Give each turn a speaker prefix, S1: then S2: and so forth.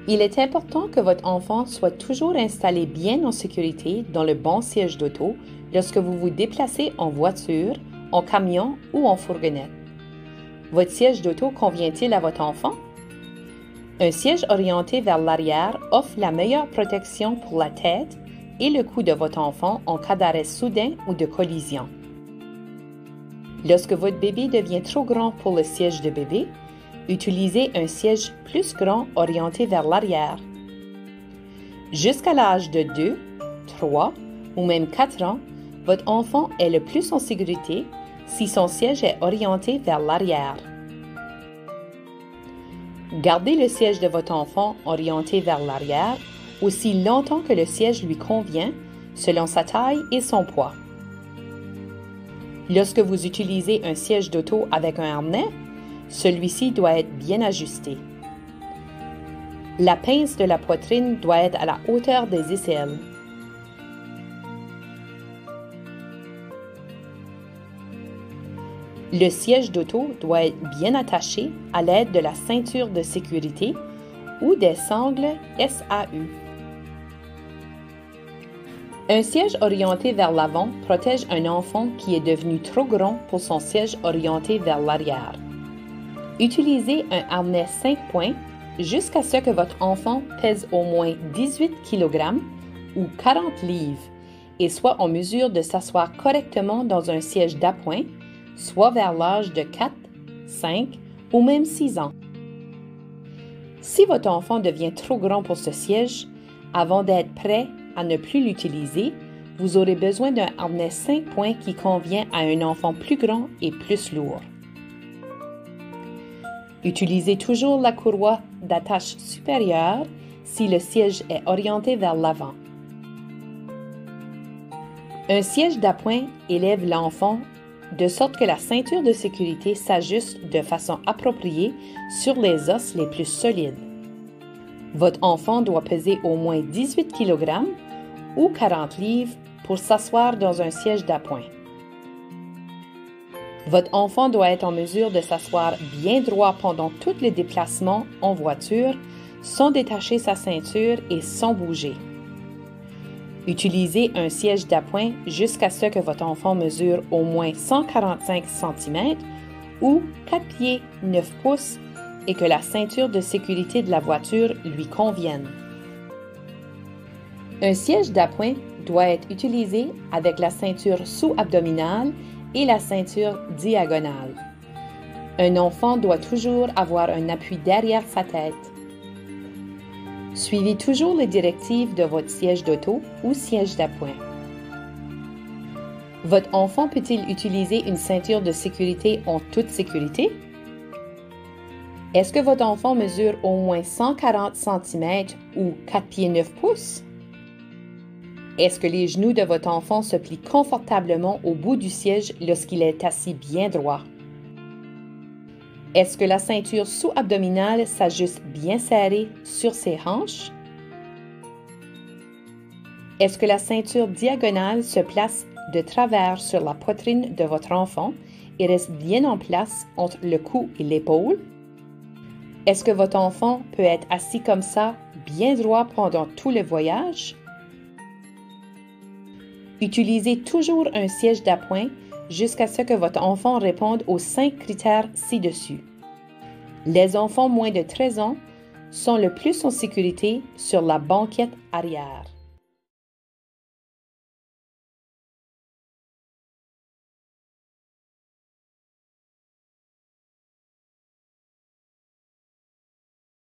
S1: Il est important que votre enfant soit toujours installé bien en sécurité dans le bon siège d'auto lorsque vous vous déplacez en voiture, en camion ou en fourgonnette. Votre siège d'auto convient-il à votre enfant? Un siège orienté vers l'arrière offre la meilleure protection pour la tête et le cou de votre enfant en cas d'arrêt soudain ou de collision. Lorsque votre bébé devient trop grand pour le siège de bébé, utilisez un siège plus grand orienté vers l'arrière. Jusqu'à l'âge de 2, 3 ou même 4 ans, votre enfant est le plus en sécurité si son siège est orienté vers l'arrière. Gardez le siège de votre enfant orienté vers l'arrière aussi longtemps que le siège lui convient, selon sa taille et son poids. Lorsque vous utilisez un siège d'auto avec un harnais, celui-ci doit être bien ajusté. La pince de la poitrine doit être à la hauteur des aisselles. Le siège d'auto doit être bien attaché à l'aide de la ceinture de sécurité ou des sangles SAU. Un siège orienté vers l'avant protège un enfant qui est devenu trop grand pour son siège orienté vers l'arrière. Utilisez un harnais 5 points jusqu'à ce que votre enfant pèse au moins 18 kg ou 40 livres et soit en mesure de s'asseoir correctement dans un siège d'appoint, soit vers l'âge de 4, 5 ou même 6 ans. Si votre enfant devient trop grand pour ce siège, avant d'être prêt à ne plus l'utiliser, vous aurez besoin d'un harnais 5 points qui convient à un enfant plus grand et plus lourd. Utilisez toujours la courroie d'attache supérieure si le siège est orienté vers l'avant. Un siège d'appoint élève l'enfant de sorte que la ceinture de sécurité s'ajuste de façon appropriée sur les os les plus solides. Votre enfant doit peser au moins 18 kg ou 40 livres pour s'asseoir dans un siège d'appoint. Votre enfant doit être en mesure de s'asseoir bien droit pendant tous les déplacements en voiture, sans détacher sa ceinture et sans bouger. Utilisez un siège d'appoint jusqu'à ce que votre enfant mesure au moins 145 cm ou 4 pieds 9 pouces et que la ceinture de sécurité de la voiture lui convienne. Un siège d'appoint doit être utilisé avec la ceinture sous-abdominale et la ceinture diagonale. Un enfant doit toujours avoir un appui derrière sa tête. Suivez toujours les directives de votre siège d'auto ou siège d'appoint. Votre enfant peut-il utiliser une ceinture de sécurité en toute sécurité? Est-ce que votre enfant mesure au moins 140 cm ou 4 pieds 9 pouces? Est-ce que les genoux de votre enfant se plient confortablement au bout du siège lorsqu'il est assis bien droit? Est-ce que la ceinture sous-abdominale s'ajuste bien serrée sur ses hanches? Est-ce que la ceinture diagonale se place de travers sur la poitrine de votre enfant et reste bien en place entre le cou et l'épaule? Est-ce que votre enfant peut être assis comme ça, bien droit pendant tout le voyage? Utilisez toujours un siège d'appoint jusqu'à ce que votre enfant réponde aux 5 critères ci-dessus. Les enfants moins de 13 ans sont le plus en sécurité sur la banquette arrière.